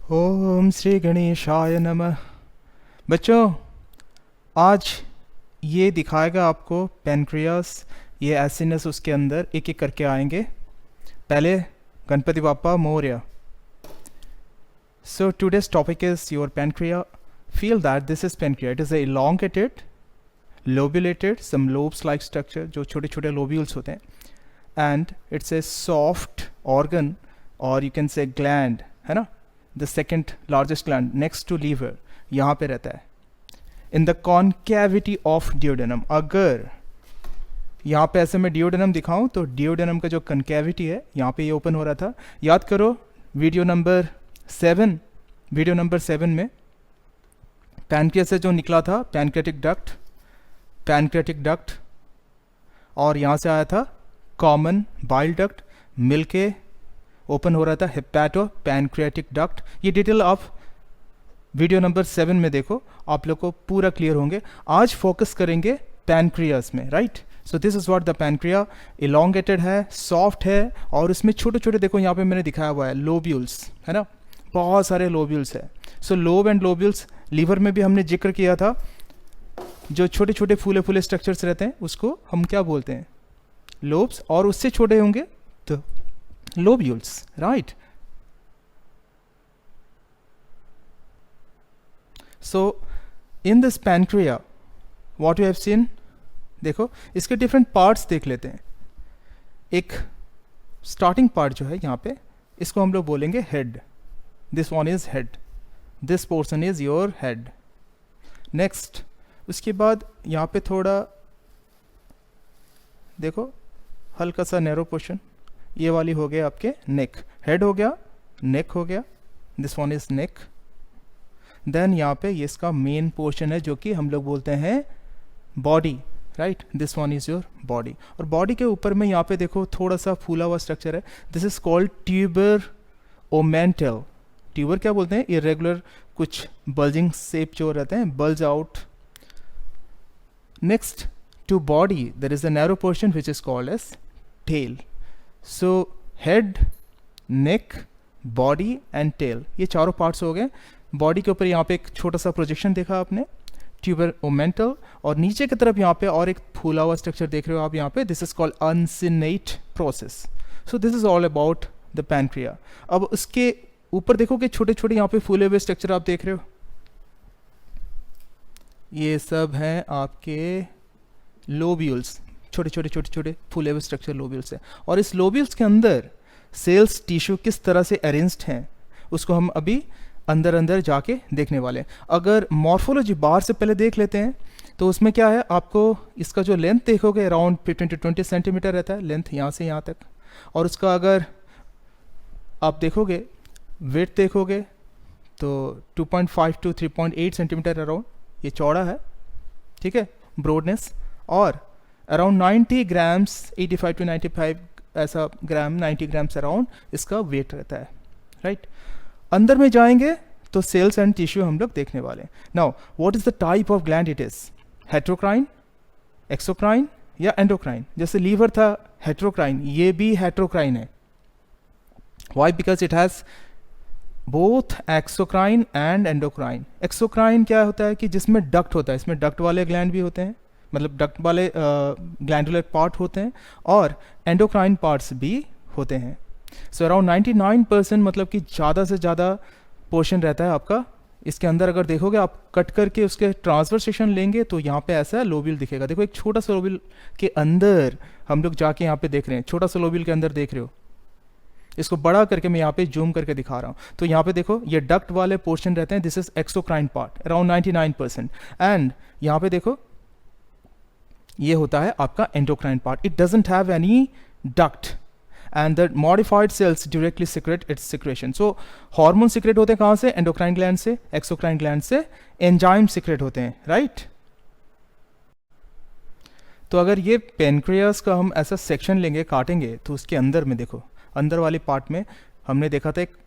ओम श्री गणेशाय नमः। बच्चों, आज ये दिखाएगा आपको पैनक्रियास, ये एसिनस उसके अंदर एक एक करके आएंगे। पहले Ganpati Bappa Morya. So today's topic is your pancreas. Feel that this is pancreas. It is a elongated, lobulated, some lobes-like structure जो छोटे छोटे lobules होते हैं, and it's a soft organ or you can say gland, है ना? The second largest gland next to liver, यहाँ पे रहता है। In the concavity of duodenum, अगर यहाँ पे ऐसे मैं duodenum दिखाऊं तो duodenum का जो concavity है यहाँ पे ये ओपन हो रहा था। याद करो वीडियो नंबर 7 में पैनक्रियास से जो निकला था पैनक्रियाटिक डक्ट और यहाँ से आया था कॉमन बाइल डक्ट, मिलके ओपन हो रहा था हेपाटो पैनक्रियाटिक डक्ट। ये डिटेल आप वीडियो नंबर 7 में देखो, आप लोग को पूरा क्लियर होंगे। आज फोकस करेंगे पैनक्रियास में, right. So this is what the pancreas, elongated है, सॉफ्ट है और इसमें छोटे छोटे देखो यहाँ पे मैंने दिखाया हुआ है लोब्यूल्स, है ना, बहुत सारे लोब्यूल्स है। सो लोब एंड लोब्यूल्स, लीवर में भी हमने जिक्र किया था, जो छोटे छोटे फूले फूले स्ट्रक्चर्स रहते हैं उसको हम क्या बोलते हैं, लोब्स, और उससे छोटे होंगे तो lobules, right. So in this pancreas what you have seen, देखो इसके डिफरेंट पार्ट्स देख लेते हैं। एक स्टार्टिंग पार्ट जो है यहाँ पे, इसको हम लोग बोलेंगे head. This one is head, this portion is your head. Next उसके बाद यहाँ पे थोड़ा देखो हल्का सा नैरो पोर्शन, ये वाली हो गया आपके नेक। हेड हो गया, नेक हो गया, this one is neck. Then यहाँ पे ये इसका मेन पोर्शन है जो कि हम लोग बोलते हैं body, right. This one is your body. और बॉडी के ऊपर में यहाँ पे देखो थोड़ा सा फूला हुआ स्ट्रक्चर है, this is called tuber omental. Tuber क्या बोलते हैं, इरेगुलर कुछ बल्जिंग शेप जो रहते हैं, bulge out. Next to body there is a narrow portion which is called as tail. So head, neck, body and tail, ये चारों पार्ट्स हो गए। बॉडी के ऊपर यहाँ पे एक छोटा सा प्रोजेक्शन देखा आपने, ट्यूबर ओमेंटल, और नीचे की तरफ यहाँ पे और एक फूला हुआ स्ट्रक्चर देख रहे हो आप यहाँ पे, this is called uncinate process. So this is all about the pancreas. अब उसके ऊपर देखो कि छोटे छोटे यहाँ पे फूले हुए स्ट्रक्चर आप देख रहे हो, ये सब हैं आपके लोब्यूल्स, छोटे छोटे फूले हुए स्ट्रक्चर लोब्यूल्स है। और इस लोब्यूल्स के अंदर सेल्स टिश्यू किस तरह से अरेंज्ड हैं उसको हम अभी अंदर जाके देखने वाले हैं। अगर मॉर्फोलॉजी बाहर से पहले देख लेते हैं तो उसमें क्या है, आपको इसका जो लेंथ देखोगे अराउंड 15 to 20 सेंटीमीटर रहता है लेंथ, यहाँ से यहाँ तक। और उसका अगर आप देखोगे वेट देखोगे तो 2.5 to 3.8 सेंटीमीटर अराउंड ये चौड़ा है, ठीक है, ब्रॉडनेस। और अराउंड 90 ग्राम्स, 85 to 95 ऐसा ग्राम, 90 ग्राम्स अराउंड इसका वेट रहता है, राइट। अंदर में जाएंगे तो सेल्स एंड टिश्यू हम लोग देखने वाले हैं। Now what is the type of gland it is, heterocrine, exocrine या एंडोक्राइन। जैसे लीवर था हेट्रोक्राइन, ये भी हेट्रोक्राइन है। Why, because it has both exocrine and endocrine. Exocrine क्या होता है कि जिसमें डक्ट होता है, इसमें डक्ट वाले ग्लैंड भी होते हैं, मतलब डक्ट वाले ग्लैंडुलर पार्ट होते हैं, और एंडोक्राइन पार्ट्स भी होते हैं। सो अराउंड 99% मतलब कि ज़्यादा से ज़्यादा पोर्शन रहता है आपका इसके अंदर। अगर देखोगे आप कट करके उसके ट्रांसफर सेक्शन लेंगे तो यहाँ पे ऐसा लोब्यूल दिखेगा। देखो एक छोटा सा लोब्यूल के अंदर हम लोग जाके यहाँ पे देख रहे हैं, छोटा सा लोब्यूल के अंदर देख रहे हो, इसको बड़ा करके मैं यहाँ पे जूम करके दिखा रहा हूँ। तो यहाँ पे देखो ये डक्ट वाले पोर्शन रहते हैं, this is exocrine part around 99%। And यहाँ पे देखो ये होता है आपका endocrine part, it doesn't have any duct and the modified cells directly secrete its secretion. So hormone secrete होते हैं कहाँ से, एंडोक्राइन ग्लैंड से, एक्सोक्राइन ग्लैंड से। एंजाइम सिक्रेट होते हैं, राइट। तो अगर ये पेनक्रियास का हम ऐसा सेक्शन लेंगे, काटेंगे, तो उसके अंदर में देखो, अंदर वाली पार्ट में हमने देखा था एक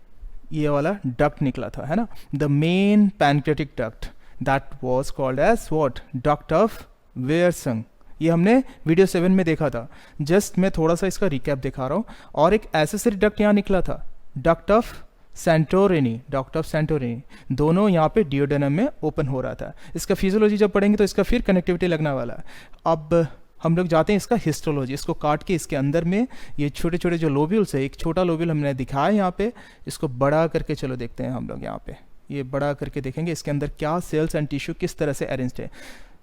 ये वाला डक्ट निकला था, है ना, the main pancreatic duct that was called as what, duct of Wirsung. ये हमने वीडियो 7 में देखा था। जस्ट मैं थोड़ा सा इसका रिकैप दिखा रहा हूँ। और एक एसेसरी डक्ट यहाँ निकला था, duct of Santorini, duct of Santorini, दोनों यहाँ पे डियोडेनम में ओपन हो रहा था। इसका फिजियोलॉजी जब पढ़ेंगे तो इसका फिर कनेक्टिविटी लगने वाला है। अब हम लोग जाते हैं इसका हिस्टोलॉजी, इसको काट के इसके अंदर में ये छोटे छोटे जो लोब्यूल्स है, एक छोटा लोब्यूल हमने दिखाया यहाँ पे, इसको बड़ा करके चलो देखते हैं हम लोग यहाँ पे, ये बड़ा करके देखेंगे इसके अंदर क्या सेल्स एंड टिश्यू किस तरह से अरेंज्ड है।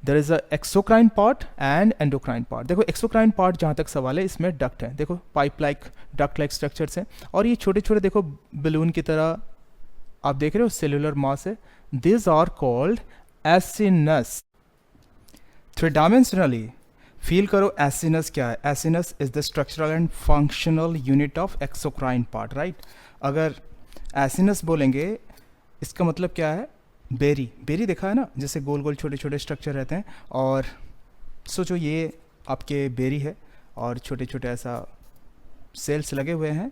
There is a exocrine part and endocrine part. देखो एक्सोक्राइन पार्ट जहाँ तक सवाल है, इसमें डक्ट है, देखो pipe like duct like structures हैं, और ये छोटे छोटे देखो बलून की तरह आप देख रहे हो सेलुलर मास है। This are called acinus. Three dimensionally feel करो एसिनस क्या है। Acinus is the structural and functional unit of exocrine part, right. अगर एसिनस बोलेंगे इसका मतलब क्या है, बेरी, बेरी देखा है ना, जैसे गोल गोल छोटे छोटे स्ट्रक्चर रहते हैं, और सोचो ये आपके बेरी है और छोटे छोटे ऐसा सेल्स लगे हुए हैं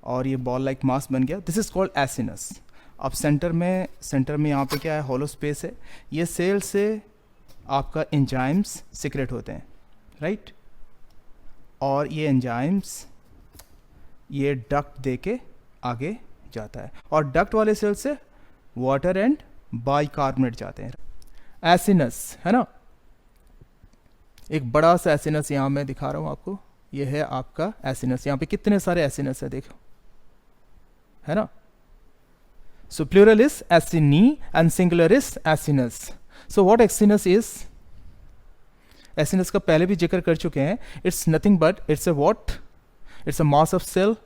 और ये बॉल लाइक मास बन गया, दिस इज कॉल्ड एसिनस। अब सेंटर में यहाँ पे क्या है, हॉलो स्पेस है, ये सेल से आपका एंजाइम्स सिक्रेट होते हैं, राइट, और ये एंजाइम्स ये डक्ट दे के आगे जाता है, और डक्ट वाले सेल से वाटर एंड बाइकार्बोनेट जाते हैं। एसिनस है ना, एक बड़ा सा एसिनस यहाँ मैं दिखा रहा हूँ आपको, ये है आपका एसिनस। यहाँ पे कितने सारे एसिनस है देखो, है ना। So plural is acini and singular is acinus. So what acinus is, acinus का पहले भी जिक्र कर चुके हैं, it's nothing but it's a what, it's a mass of cell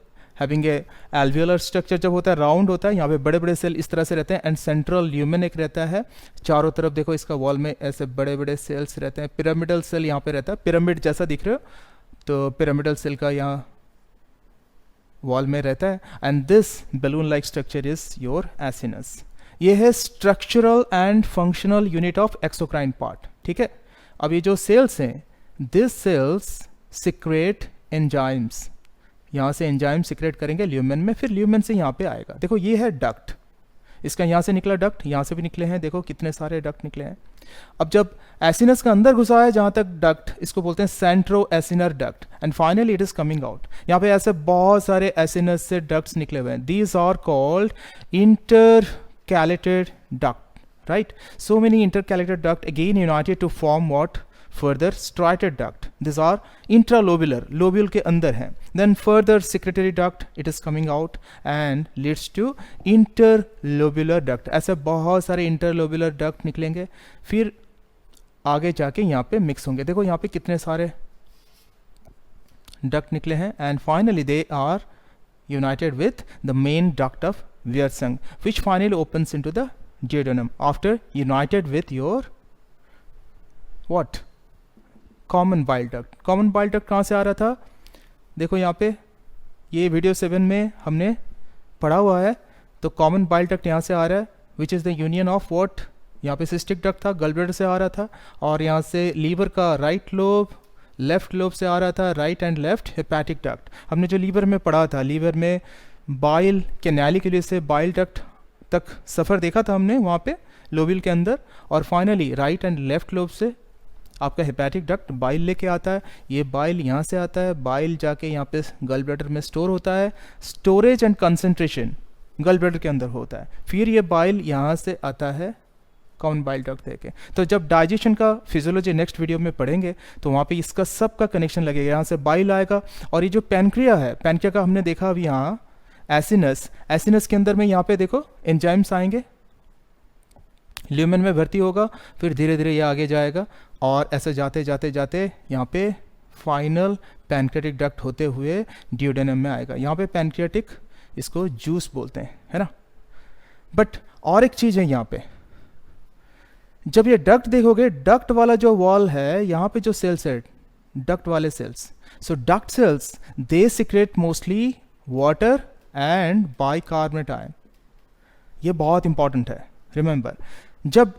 having a alveolar structure. जब होता है राउंड होता है, यहाँ पे बड़े बड़े सेल इस तरह से रहते हैं, एंड सेंट्रल ल्यूमेन एक रहता है, चारों तरफ देखो इसका वॉल में ऐसे बड़े बड़े सेल्स रहते हैं। पिरामिडल सेल यहाँ पे रहता है, पिरामिड जैसा दिख रहे हो, तो पिरामिडल सेल का यहाँ वॉल में रहता है, and this balloon like structure is your acinus. ये है structural and functional unit of exocrine part, ठीक है। अब ये जो सेल्स हैं, दिस सेल्स सिक्रेट एंजाइम्स, यहाँ से एंजाइम सिक्रेट करेंगे ल्यूमेन में, फिर ल्यूमेन से यहाँ पे आएगा। देखो ये है डक्ट, इसका यहाँ से निकला डक्ट, यहाँ से भी निकले हैं, देखो कितने सारे डक्ट निकले हैं। अब जब एसिनस का अंदर घुसा है जहाँ तक डक्ट, इसको बोलते हैं centro acinar duct, and finally it is coming out. यहाँ पे ऐसे बहुत सारे एसिनस से डक्ट्स निकले हुए हैं, these are called intercalated duct, right? So many intercalated duct again united to form what? Further striated duct. These are intralobular, lobule के अंदर हैं. Then further secretory duct, it is coming out and leads to interlobular duct. ऐसे बहुत सारे interlobular duct निकलेंगे, फिर आगे जाके यहाँ पे मिक्स होंगे। देखो यहाँ पे कितने सारे duct निकले हैं, and finally they are united with the main duct of Wiersung, which finally opens into the duodenum after united with your what? Common bile duct. Common bile duct कहाँ से आ रहा था? देखो यहाँ पे ये वीडियो 7 में हमने पढ़ा हुआ है, तो कॉमन बाइल डक्ट यहाँ से आ रहा है, which is the union of what? यहाँ पे सिस्टिक डक्ट था, गल ब्लैडर से आ रहा था, और यहाँ से लीवर का राइट लोब, लेफ्ट लोब से आ रहा था, right and left hepatic duct. हमने जो लीवर में पढ़ा था, लीवर में बाइल के नाली के लिए से बाइल डक्ट तक सफ़र देखा था हमने वहाँ पे लोबिल के अंदर, और finally right and left lobe से आपका हेपेटिक डक्ट बाइल लेके आता है। ये बाइल यहाँ से आता है, बाइल जाके यहाँ पे गल ब्लैडर में स्टोर होता है, स्टोरेज एंड कंसंट्रेशन गल ब्लैडर के अंदर होता है, फिर ये बाइल यहाँ से आता है कॉमन बाइल डक्ट देके। तो जब डाइजेशन का फिजियोलॉजी नेक्स्ट वीडियो में पढ़ेंगे तो वहाँ पे इसका सब का कनेक्शन लगेगा, यहाँ से बाइल आएगा, और ये जो पैनक्रिया है, पैनक्रिया का हमने देखा अभी यहाँ एसिनस, एसिनस के अंदर में यहाँ पे देखो एंजाइम्स आएंगे, ल्यूमेन में भर्ती होगा, फिर धीरे धीरे ये आगे जाएगा, और ऐसे जाते जाते जाते यहाँ पे फाइनल पैनक्रियाटिक डक्ट होते हुए डियोडेनम में आएगा। यहाँ पे पैनक्रियाटिक इसको जूस बोलते हैं, है ना। बट और एक चीज़ है यहाँ पे, जब ये डक्ट देखोगे, डक्ट वाला जो वॉल है, यहाँ पे जो सेल्स है डक्ट वाले cells, so duct cells they secrete mostly water and bicarbonate ion. ये बहुत इंपॉर्टेंट है, रिमेंबर। जब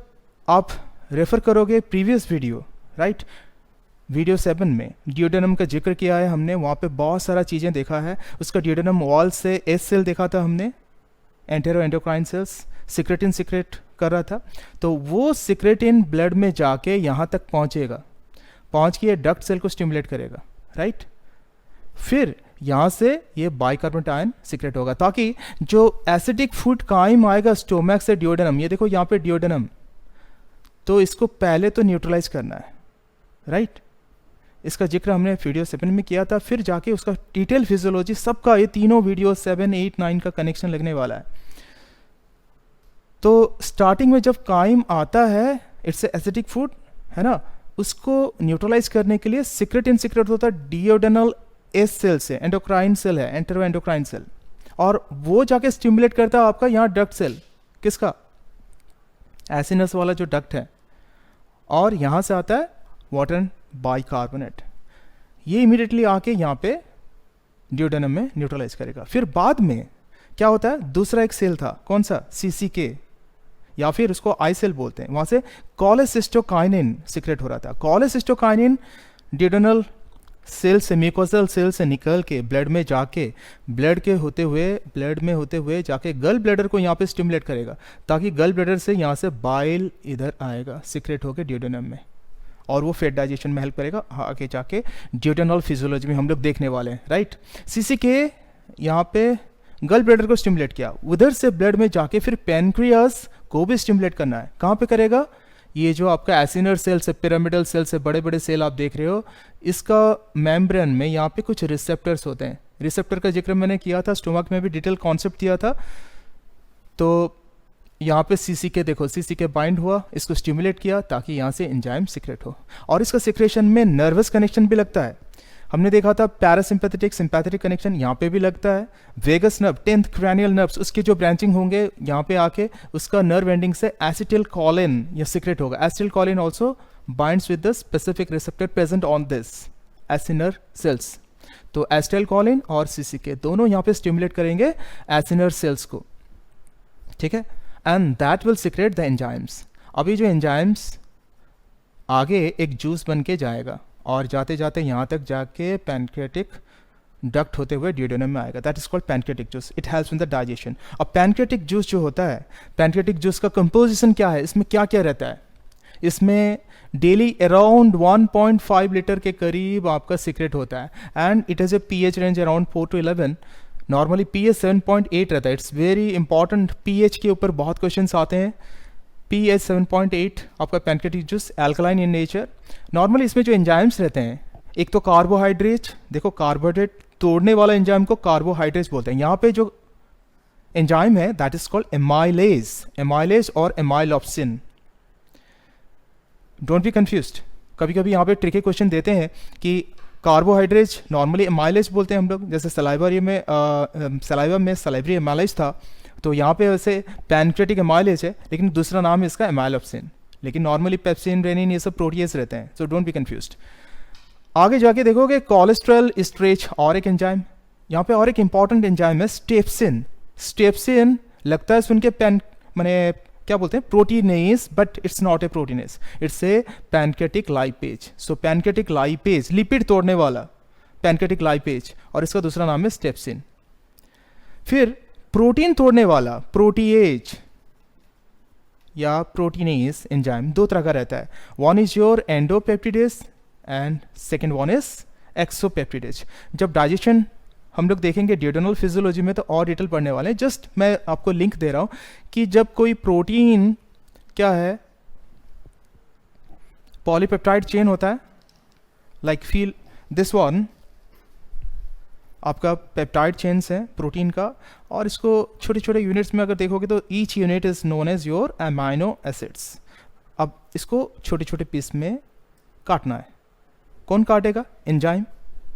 आप रेफर करोगे प्रीवियस वीडियो, राइट, वीडियो 7 में डियोडेनम का जिक्र किया है हमने, वहाँ पे बहुत सारा चीज़ें देखा है। उसका डियोडेनम वॉल से एस सेल देखा था हमने, entero endocrine cells, secretin secrete कर रहा था, तो वो सिक्रेटिन ब्लड में जाके यहाँ तक पहुँचेगा, पहुँच के डक्ट सेल को स्टिमुलेट करेगा, राइट। फिर यहाँ से ये बाइकार्बोनेट आयन सीक्रेट होगा, ताकि जो एसिडिक फूड काइम आएगा स्टोमक से डिओडेनम, ये देखो यहाँ पे डिओडेनम, तो इसको पहले तो न्यूट्रलाइज करना है, राइट। इसका जिक्र हमने वीडियो 7 में किया था, फिर जाके उसका डिटेल फिजियोलॉजी सबका, ये तीनों वीडियो 7, 8, 9 का कनेक्शन लगने वाला है। तो स्टार्टिंग में जब काइम आता है, इट्स एसिडिक फूड है ना, उसको न्यूट्रलाइज करने के लिए सीक्रेट होता है डिओडेनल एस सेल से, एंडोक्राइन सेल है, एंटेरो एंडोक्राइन सेल, और वो जाके स्टिमुलेट करता है आपका यहाँ डक्ट सेल, किसका, एसिनस वाला जो डक्ट है, और यहाँ से आता है वाटर एंड बाइकार्बोनेट, ये इमीडिएटली आके यहाँ पे डिओडेनम में न्यूट्रलाइज करेगा। फिर बाद में क्या होता है, दूसरा एक सेल था, कौन सा, सीसीके, या फिर उसको आई सेल बोलते हैं, वहाँ से कोलेसिस्टोकाइनिन सीक्रेट हो रहा था। कोलेसिस्टोकाइनिन डिओडेनल सेल से, म्यूकोसल सेल से निकल के ब्लड में जाके, ब्लड में होते हुए जाके गल ब्लैडर को यहाँ पे स्टिमुलेट करेगा, ताकि गल ब्लैडर से यहाँ से बाइल इधर आएगा सीक्रेट होके डिओडेनम में, और वो फेट डाइजेशन में हेल्प करेगा। आगे जाके डिओडेनल फिजियोलॉजी में हम लोग देखने वाले हैं, राइट। सीसीके यहाँ पे गल ब्लैडर को स्टिमुलेट किया, उधर से ब्लड में जाके फिर पैनक्रियास को भी स्टिमुलेट करना है। कहाँ पे करेगा, ये जो आपका एसिनर सेल से, पिरामिडल सेल से, बड़े बड़े सेल आप देख रहे हो, इसका मेम्ब्रेन में यहाँ पे कुछ रिसेप्टर्स होते हैं। रिसेप्टर का जिक्र मैंने किया था, स्टोमक में भी डिटेल कॉन्सेप्ट दिया था। तो यहाँ पे सीसीके देखो, सीसीके बाइंड हुआ, इसको स्टिमुलेट किया ताकि यहाँ से एंजाइम सीक्रेट हो, और इसका सीक्रेशन में नर्वस कनेक्शन भी लगता है। हमने देखा था पैरासिम्पैथेटिक सिंपैथेटिक कनेक्शन यहाँ पे भी लगता है। Vagus nerve, 10th cranial nerves, उसके जो ब्रांचिंग होंगे यहाँ पे आके उसका नर्व एंडिंग से एसिटिलकोलिन ये सीक्रेट होगा। Acetylcholine also binds with the specific receptor present on this acinar cells. तो एसिटिलकोलिन और सीसीके दोनों यहाँ पे स्टिमुलेट करेंगे एसिनर सेल्स को, ठीक है, and that will secret the enzymes. अभी जो एंजाइम्स आगे एक जूस बन के जाएगा, और जाते जाते यहाँ तक जाके पैनक्रियाटिक डक्ट होते हुए डिओडेनम में आएगा, that is called pancreatic juice. It helps in the digestion. अब पैनक्रियाटिक जूस जो होता है, पैनक्रियाटिक जूस का कंपोजिशन क्या है, इसमें क्या क्या रहता है, इसमें डेली अराउंड 1.5 लीटर के करीब आपका सीक्रेट होता है, and it has a pH range around 4 to 11। Normally pH 7.8 रहता है। इट्स वेरी इंपॉर्टेंट, पीएच के ऊपर बहुत क्वेश्चंस आते हैं। pH 7.8 आपका pancreatic juice, alkaline in nature. Normally इसमें जो एंजाइम्स रहते हैं, एक तो कार्बोहाइड्रेट, देखो कार्बोहाइड्रेट तोड़ने वाला एंजाइम को कार्बोहाइड्रेट बोलते हैं। यहाँ पे जो एंजाइम है दैट इज कॉल्ड एमाइलेज और एमाइलोप्सिन। Don't be confused. कभी कभी यहाँ पे ट्रिकी क्वेश्चन देते हैं कि कार्बोहाइड्रेट नॉर्मली एमाइलेज बोलते हैं हम लोग, जैसे सलाइवा में सलाइवरी एमाइलेज था, तो यहाँ पे वैसे पैनक्रियाटिक एमाइलेज है, लेकिन दूसरा नाम है इसका एमाइलोप्सिन, लेकिन नॉर्मली पेप्सिन, रेनिन ये सब प्रोटीएज रहते हैं, सो डोंट बी कंफ्यूज्ड। आगे जाके देखोगे कोलेस्ट्रॉल स्ट्रेच और एक एंजाइम, यहाँ पे और एक इंपॉर्टेंट एंजाइम है स्टेप्सिन। स्टेप्सिन लगता है सुन के मैंने क्या बोलते हैं, proteinase, but it's not a proteinase, it's a pancreatic lipase. So pancreatic lipase, lipid तोड़ने वाला पैनक्रियाटिक लाइपेज, और इसका दूसरा नाम है स्टेप्सिन। फिर प्रोटीन तोड़ने वाला प्रोटीएज या प्रोटीनेज एंजाइम दो तरह का रहता है। One is your endopeptidase and second one is exopeptidase. जब डाइजेशन हम लोग देखेंगे डिओडेनल फिजियोलॉजी में तो और डिटेल पढ़ने वाले हैं। जस्ट मैं आपको लिंक दे रहा हूं कि जब कोई प्रोटीन क्या है, पॉलीपेप्टाइड चेन होता है, लाइक फील दिस वन, आपका पेप्टाइड चेन्स है प्रोटीन का, और इसको छोटे छोटे यूनिट्स में अगर देखोगे तो each unit is known as your amino acids. अब इसको छोटे छोटे पीस में काटना है, कौन काटेगा, एंजाइम,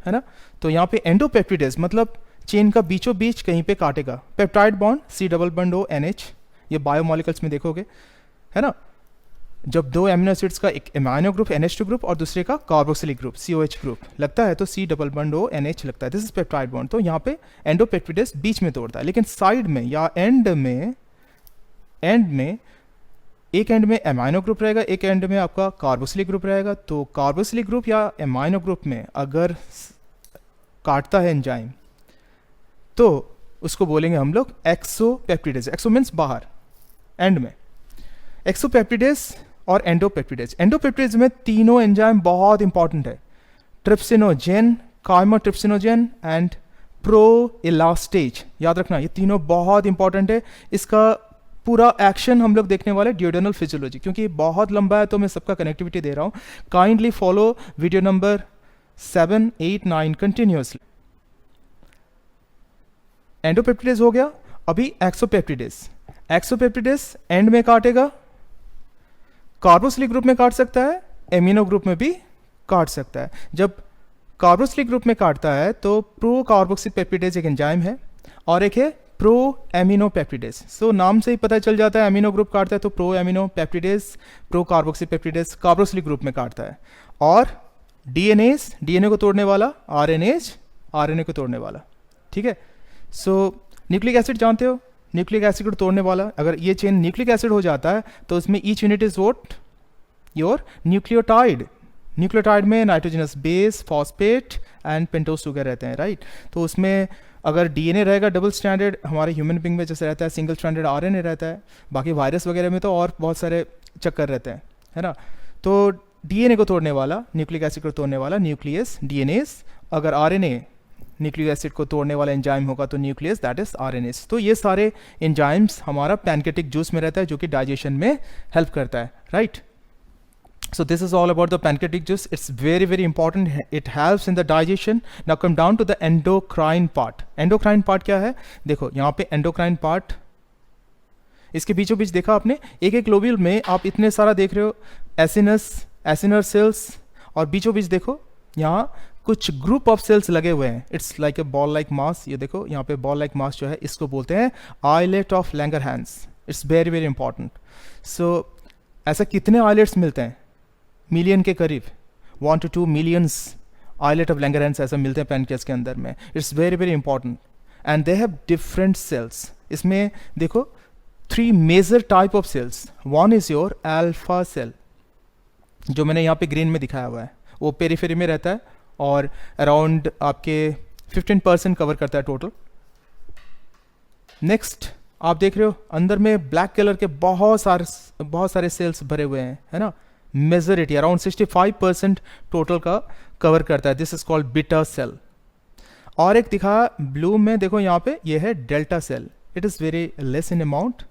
है ना। तो यहाँ पे एंडोपेप्टिडेज मतलब चेन का बीचों बीच कहीं पे काटेगा। पेप्टाइड बॉन्ड C++ONH, ये बायोमोलिकल्स में देखोगे, है ना। जब दो एमिनो एसिड्स का एक एमाइनो ग्रुप NH2 ग्रुप और दूसरे का कार्बोक्सिलिक ग्रुप COH ग्रुप लगता है तो C++ONH लगता है, दिस इज पेप्टाइड बॉन्ड। तो यहाँ पे एंडोपेप्टिडेज बीच में तोड़ता है, लेकिन साइड में या एंड में एक एंड में एमाइनो ग्रुप रहेगा, एक एंड में आपका कार्बोक्सिलिक ग्रुप रहेगा। तो कार्बोक्सिलिक ग्रुप या एमाइनो ग्रुप में अगर काटता है एंजाइम तो उसको बोलेंगे हम लोग एक्सोपेप्टिडेज। एक्सो मीन्स बाहर, एंड में। एक्सोपेप्टिडेज और एंडोपेप्टिडेज। एंडोपेप्टिडेज में तीनों एंजाइम बहुत इंपॉर्टेंट है, ट्रिप्सिनोजेन, काइमोट्रिप्सिनोजेन एंड प्रो इलास्टेज, याद रखना ये तीनों बहुत इंपॉर्टेंट है। इसका पूरा एक्शन हम लोग देखने वाले ड्यूडेनल फिजियोलॉजी, क्योंकि ये बहुत लंबा है तो मैं सबका कनेक्टिविटी दे रहा हूँ। Kindly follow video number 7, 8, 9 continuously. Endopeptidase हो गया, अभी एक्सोपेप्टिडेज। एक्सोपेप्टिडेज एंड में काटेगा, कार्बोक्सिलिक ग्रुप में काट सकता है, एमिनो ग्रुप में भी काट सकता है। जब कार्बोक्सिलिक ग्रुप में काटता है तो प्रो कार्बोक्सिल पेप्टिडेज एक एंजाइम है और एक है प्रो एमिनो पेप्टिडेज। सो नाम से ही पता चल जाता है, एमिनो ग्रुप काटता है तो pro amino peptidase, pro carboxyl peptidase carboxylic group में काटता है। और डीएनएज, डीएनए को तोड़ने वाला, आरएनएज, आरएनए को तोड़ने वाला। ठीक है, सो न्यूक्लिक एसिड जानते हो, न्यूक्लिक एसिड को तोड़ने वाला, अगर ये चेन न्यूक्लिक एसिड हो जाता है तो उसमें each unit is what, your nucleotide. Nucleotide में nitrogenous base, phosphate and pentose sugar रहते हैं, राइट। तो उसमें अगर डीएनए रहेगा डबल स्टैंडर्ड, हमारे ह्यूमन बींग में जैसे रहता है सिंगल स्टैंडर्ड आरएनए रहता है, बाकी वायरस वगैरह में तो और बहुत सारे चक्कर रहते हैं, है ना। तो डीएनए को तोड़ने वाला, न्यूक्लिक एसिड को तोड़ने वाला न्यूक्लियस, डीएनएज। अगर आरएनए न्यूक्लिक एसिड को तोड़ने वाला एंजाइम होगा तो न्यूक्लियस, दैट इज आरएनएज। तो ये सारे एंजाइम्स हमारा पैनकेटिक जूस में रहता है जो कि डाइजेशन में हेल्प करता है, right. So this is all about the pancreatic juice. It's very very important. It helps in the digestion. Now come down to the endocrine part. Endocrine part क्या है? देखो यहाँ पे endocrine part, इसके बीचों बीच देखा आपने, एक एक लोब्यूल में आप इतने सारा देख रहे हो, एसिनस, एसिनर सेल्स, और बीचों बीच देखो यहाँ कुछ ग्रुप ऑफ सेल्स लगे हुए हैं। It's like a ball like mass. ये देखो यहाँ पे बॉल लाइक मास जो है इसको बोलते हैं islet of Langerhans. It's very very important. So ऐसा कितने आइलेट्स मिलते हैं? मिलियन के करीब, 1 to 2 millions islet of Langerhans ऐसा मिलते हैं पैनक्रियास के अंदर में। It's very very important and they have different cells. इसमें देखो 3 major type of cells. One is your alpha cell, जो मैंने यहाँ पे ग्रीन में दिखाया हुआ है, वो पेरीफेरी में रहता है और अराउंड आपके 15% कवर करता है टोटल। नेक्स्ट आप देख रहे हो अंदर में ब्लैक कलर के बहुत सारे सेल्स भरे हुए हैं, है ना। मेजोरिटी अराउंड 65% टोटल का कवर करता है। This is called beta cell. और एक दिखा ब्लू में, देखो यहाँ पे, ये है delta cell. It is very less in amount.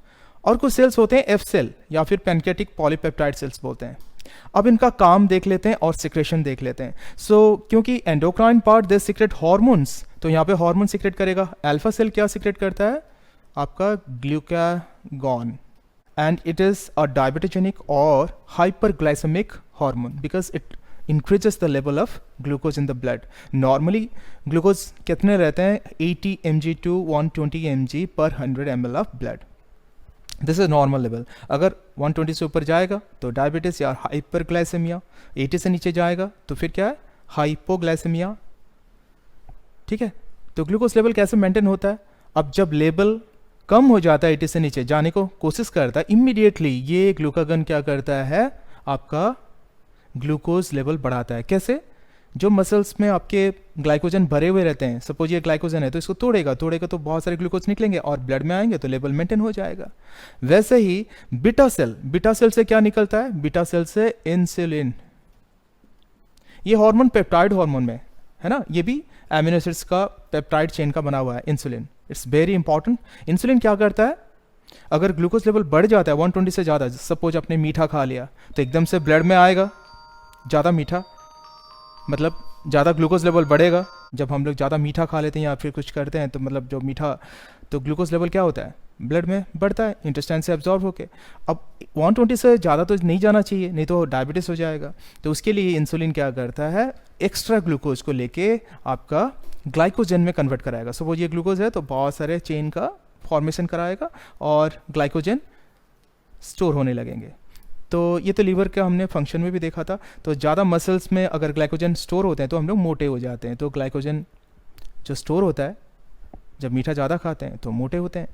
और कुछ सेल्स होते हैं एफ सेल या फिर पैनकेटिक पॉलीपेप्टाइड सेल्स बोलते हैं। अब इनका काम देख लेते हैं और सिक्रेशन देख लेते हैं। सो क्योंकि endocrine part they secrete hormones, तो यहाँ पे हार्मोन सिक्रेट करेगा। अल्फा सेल क्या सिक्रेट करता है? आपका glucagon, and it is a diabetogenic or hyperglycemic hormone because it increases the level of glucose in the blood. Normally glucose कितने रहते हैं? 80 mg to 120 mg per 100 ml of blood. This is normal level. अगर 120 से ऊपर जाएगा तो diabetes या hyperglycaemia, 80 से नीचे जाएगा तो फिर क्या है? हाइपोग्लाइसेमिया। ठीक है, तो ग्लूकोज लेवल कैसे मेंटेन होता है? अब जब लेवल कम हो जाता है, 80 से नीचे जाने को कोशिश करता है, इमीडिएटली ये ग्लूकागन क्या करता है? आपका ग्लूकोज लेवल बढ़ाता है। कैसे? जो मसल्स में आपके ग्लाइकोजन भरे हुए रहते हैं, सपोज ये ग्लाइकोजन है तो इसको तोड़ेगा तो बहुत सारे ग्लूकोज निकलेंगे और ब्लड में आएंगे तो लेवल मेंटेन हो जाएगा। वैसे ही बीटा सेल से क्या निकलता है? बीटा सेल से इंसुलिन। ये हार्मोन पेप्टाइड हार्मोन में है ना, ये भी एमिनो एसिड्स का पेप्टाइड चेन का बना हुआ है insulin. It's very important. Insulin क्या करता है? अगर ग्लूकोज लेवल बढ़ जाता है 120 से ज़्यादा, सपोज आपने मीठा खा लिया तो एकदम से ब्लड में आएगा ज़्यादा मीठा, मतलब ज़्यादा ग्लूकोज लेवल बढ़ेगा। जब हम लोग ज़्यादा मीठा खा लेते हैं या फिर कुछ करते हैं तो मतलब जो मीठा, तो ग्लूकोज लेवल क्या होता है? ब्लड में बढ़ता है इंटेस्टाइन से एब्जॉर्ब होके। अब 120 से ज़्यादा तो नहीं जाना चाहिए, नहीं तो डायबिटीज़ हो जाएगा। तो उसके लिए इंसुलिन क्या करता है? एक्स्ट्रा ग्लूकोज को लेके आपका ग्लाइकोजन में कन्वर्ट कराएगा। सपोज ये ग्लूकोज है तो बहुत सारे चेन का फॉर्मेशन कराएगा और ग्लाइकोजन स्टोर होने लगेंगे। तो ये तो लीवर का हमने फंक्शन में भी देखा था। तो ज़्यादा मसल्स में अगर ग्लाइकोजन स्टोर होते हैं तो हम लोग मोटे हो जाते हैं। तो ग्लाइकोजन जो स्टोर होता है जब मीठा ज़्यादा खाते हैं तो मोटे होते हैं।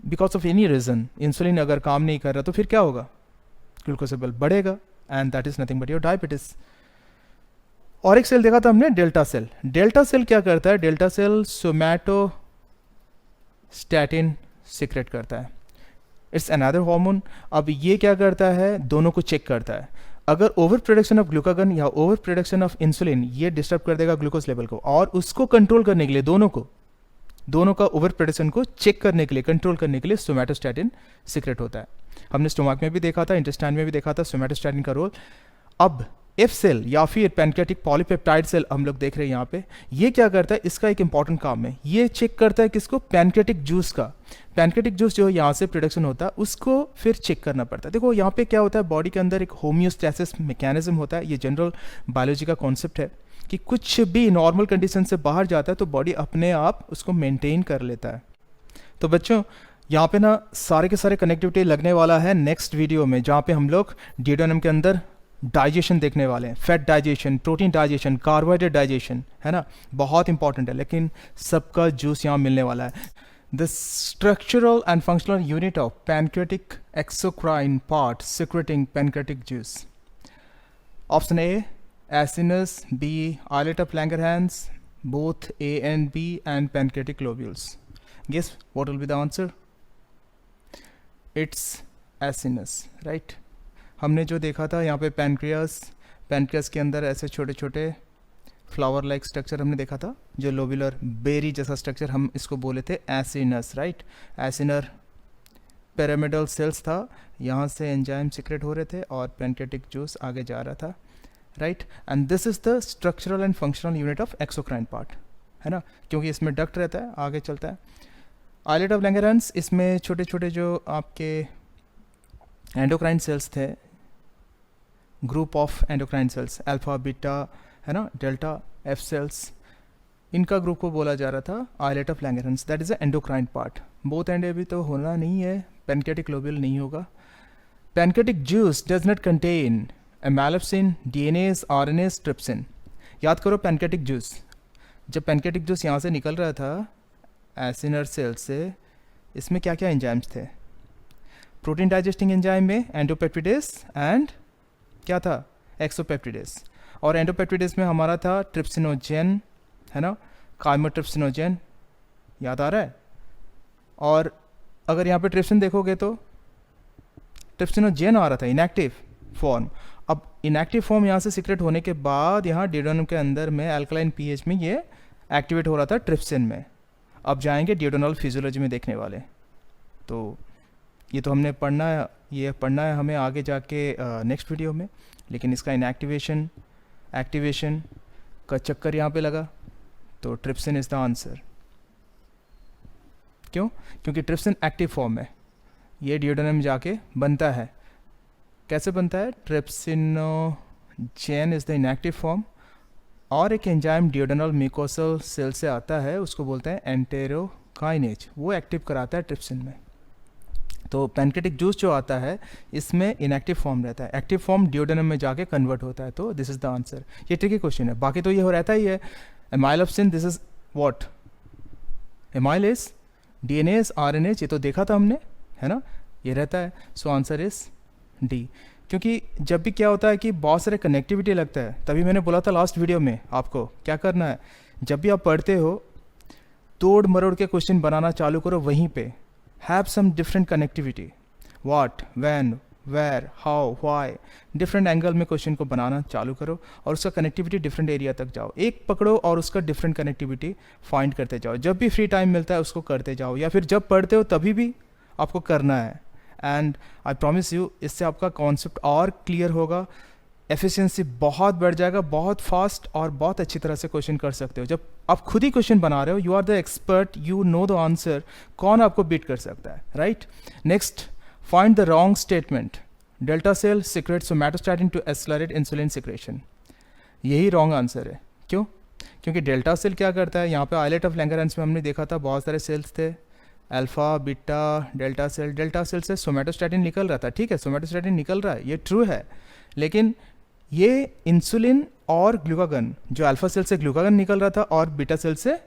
Because of any reason insulin अगर काम नहीं कर रहा तो फिर क्या होगा? ग्लूकोज लेवल बढ़ेगा and that is nothing but your diabetes. और एक सेल देखा था हमने, डेल्टा सेल। डेल्टा सेल क्या करता है? डेल्टा सेल सोमैटोस्टैटिन सीक्रेट करता है। It's another hormone. अब ये क्या करता है? दोनों को चेक करता है। अगर ओवर प्रोडक्शन ऑफ ग्लूकागन या ओवर प्रोडक्शन ऑफ इंसुलिन ये डिस्टर्ब कर देगा ग्लूकोज लेवल को, और उसको कंट्रोल करने के लिए दोनों को दोनों का ओवर प्रोडक्शन को चेक करने के लिए, कंट्रोल करने के लिए सोमैटोस्टैटिन सीक्रेट होता है। हमने स्टोमक में भी देखा था, इंटेस्टाइन में भी देखा था सोमैटोस्टैटिन का रोल। अब एफ सेल या फिर पैनक्रियाटिक पॉलीपेप्टाइड सेल हम लोग देख रहे हैं यहाँ पे, ये क्या करता है, इसका एक इंपॉर्टेंट काम है, ये चेक करता है किसको, पैनक्रियाटिक जूस का। पैनक्रियाटिक जूस जो यहाँ से प्रोडक्शन होता है उसको फिर चेक करना पड़ता है। देखो यहाँ पे क्या होता है, बॉडी के अंदर एक होम्योस्टैसिस मैकेनिज्म होता है, ये जनरल बायोलॉजी का कॉन्सेप्ट है कि कुछ भी नॉर्मल कंडीशन से बाहर जाता है तो बॉडी अपने आप उसको मेंटेन कर लेता है। तो बच्चों यहाँ पे ना सारे के सारे कनेक्टिविटी लगने वाला है नेक्स्ट वीडियो में, जहाँ पे हम लोग डिओडेनम के अंदर डाइजेशन देखने वाले हैं, fat digestion, protein digestion, carbohydrate digestion, है ना, बहुत इंपॉर्टेंट है, लेकिन सबका जूस यहाँ मिलने वाला है। The structural and functional unit of pancreatic exocrine part secreting pancreatic juice. Option A acinus, B islet of Langerhans, both A and B, and pancreatic lobules. Guess what will be the answer? It's acinus, right? हमने जो देखा था यहाँ पे pancreas के अंदर ऐसे छोटे छोटे फ्लावर लाइक स्ट्रक्चर हमने देखा था, जो लोबुलर बेरी जैसा स्ट्रक्चर, हम इसको बोले थे acinus, right. Acinar pyramidal cells था, यहाँ से एंजाइम सीक्रेट हो रहे थे और पैनक्रियाटिक जूस आगे जा रहा था, right. And this is the structural and functional unit of exocrine part, है ना, क्योंकि इसमें डक्ट रहता है, आगे चलता है। आइलेट ऑफ लैंगरहैंस, इसमें छोटे छोटे जो आपके एंडोक्राइन सेल्स थे, group of endocrine cells, alpha beta, है ना, डेल्टा, एफ सेल्स, इनका ग्रुप को बोला जा रहा था islet of Langerhans, that is a endocrine part. Both and अभी तो होना नहीं है, पैनक्रियाटिक लोब्यूल नहीं होगा। Pancreatic juice does not contain amylopsin, DNase, RNase, trypsin. याद करो पैनक्रियाटिक जूस, जब पैनक्रियाटिक जूस यहाँ से निकल रहा था एसिनर सेल से, इसमें क्या क्या एंजाइम्स थे, प्रोटीन डाइजेस्टिंग एंजाइम में एंडोपेप्टिडेज एंड क्या था, एक्सोपेप्टिडेज। और एंडोपेप्टिडेज में हमारा था ट्रिप्सिनोजेन, है ना, काइमोट्रिप्सिनोजेन, याद आ रहा है। और अगर यहाँ पे ट्रिप्सिन देखोगे तो ट्रिप्सिनोजेन आ रहा था, इनएक्टिव फॉर्म। अब इनएक्टिव फॉर्म यहाँ से सीक्रेट होने के बाद यहाँ डिओडेनम के अंदर में अल्कलाइन पीएच में ये एक्टिवेट हो रहा था ट्रिप्सिन में। अब जाएंगे डिओडेनल फिजियोलॉजी में देखने वाले, तो ये तो हमने पढ़ना है, ये पढ़ना है हमें आगे जाके नेक्स्ट वीडियो में, लेकिन इसका इनएक्टिवेशन एक्टिवेशन का चक्कर यहाँ पे लगा, तो ट्रिप्सिन इज़ द आंसर। क्यों? क्योंकि ट्रिप्सिन एक्टिव फॉर्म में ये डिओडेनम जाके बनता है। कैसे बनता है? Trypsinogen is the inactive form, और एक एंजाइम डिओडेनल म्यूकोसल सेल से आता है, उसको बोलते हैं एंटेरोकाइनेज, वो एक्टिव कराता है ट्रिप्सिन में। तो पैनक्रियाटिक जूस जो आता है इसमें इनएक्टिव फॉर्म रहता है, एक्टिव फॉर्म डिओडेनम में जाके कन्वर्ट होता है, तो दिस इज द आंसर। ये ट्रिकी क्वेश्चन है, बाकी तो ये हो रहता ही है। Amylopsin, this is what, amylase, DNase, RNase, ये तो देखा था हमने, है ना, ये रहता है। So answer is D. क्योंकि जब भी क्या होता है कि बहुत सारे कनेक्टिविटी लगता है, तभी मैंने बोला था लास्ट वीडियो में आपको क्या करना है, जब भी आप पढ़ते हो तोड़ मरोड़ के क्वेश्चन बनाना चालू करो वहीं पे। Have some different connectivity, what, when, where, how, why, different angle में क्वेश्चन को बनाना चालू करो और उसका कनेक्टिविटी डिफरेंट एरिया तक जाओ, एक पकड़ो और उसका डिफरेंट कनेक्टिविटी फाइंड करते जाओ। जब भी फ्री टाइम मिलता है उसको करते जाओ, या फिर जब पढ़ते हो तभी भी आपको करना है। एंड आई प्रॉमिस यू, इससे आपका कॉन्सेप्ट और क्लियर होगा, एफिशिएंसी बहुत बढ़ जाएगा, बहुत फास्ट और बहुत अच्छी तरह से क्वेश्चन कर सकते हो। जब आप खुद ही क्वेश्चन बना रहे हो, you are the expert, you know the answer, कौन आपको बीट कर सकता है, right. Next, find the wrong statement, delta cell secrete somatostatin to accelerate insulin secretion. यही रॉन्ग आंसर है। क्यों? क्योंकि डेल्टा सेल क्या करता है, यहाँ पे आइलेट ऑफ लैंगरहैंस में हमने देखा था बहुत सारे सेल्स थे, अल्फा बीटा डेल्टा सेल से सोमैटोस्टैटिन निकल रहा था, ठीक है, सोमैटोस्टैटिन निकल रहा है, ये ट्रू है, लेकिन ये इंसुलिन और ग्लूकागन, जो अल्फा सेल से ग्लूकागन निकल रहा था और बीटा सेल से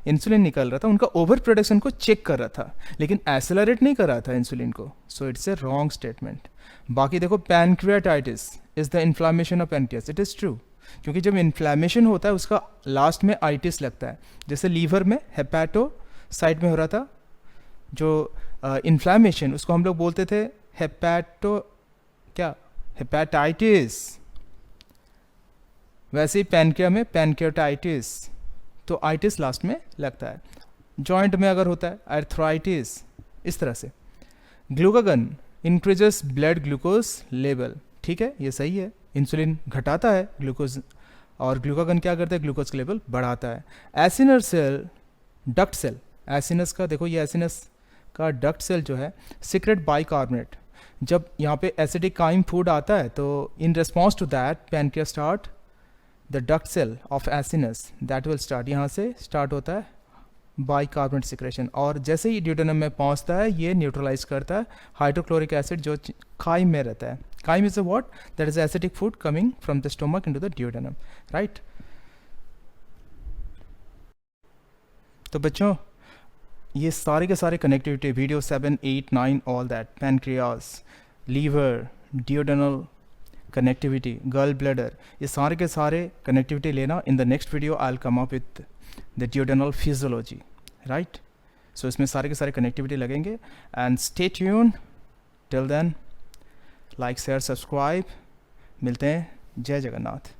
इंसुलिन निकल रहा था, उनका ओवर प्रोडक्शन को चेक कर रहा था, लेकिन एक्सेलरेट नहीं कर रहा था इंसुलिन को। So it's a wrong statement. बाकी देखो, pancreatitis is the inflammation of pancreas, it is true, क्योंकि जब इन्फ्लामेशन होता है उसका लास्ट में आइटिस लगता है। जैसे लीवर में हेपाटो साइड में हो रहा था जो इन्फ्लामेशन, उसको हम लोग बोलते थे हेपेटाइटिस। वैसे ही पैनक्रिया में पैनक्रियाटाइटिस, तो आइटिस लास्ट में लगता है। जॉइंट में अगर होता है आर्थराइटिस, इस तरह से। Glucagon increases blood glucose level, ठीक है, ये सही है, इंसुलिन घटाता है ग्लूकोज, और ग्लूकागन क्या करता है, ग्लूकोज का लेवल बढ़ाता है। Acinar cell, duct cell, acinus का देखो, ये एसिनस का डक्ट सेल जो है, सीक्रेट बाइकार्बोनेट, जब यहाँ पे एसिडिक काइम फूड आता है तो in response to that pancreas start the duct cell of acinus that will start, यहाँ से स्टार्ट होता है बाइकार्बोनेट सिक्रेशन, और जैसे ही ड्यूटेनम में पहुँचता है ये न्यूट्रलाइज करता है हाइड्रोक्लोरिक एसिड जो काइम में रहता है। Chyme is a what, that is acidic food coming from the stomach into the duodenum, right. तो बच्चों ये सारे के सारे connectivity, video 7, 8, 9, all that, pancreas, liver, duodenal connectivity, gall bladder, ये सारे के सारे कनेक्टिविटी लेना। In the next video I will come up with the duodenal physiology, right. So इसमें सारे के सारे कनेक्टिविटी लगेंगे, and stay tune till then, like share subscribe, मिलते हैं, जय जगन्नाथ।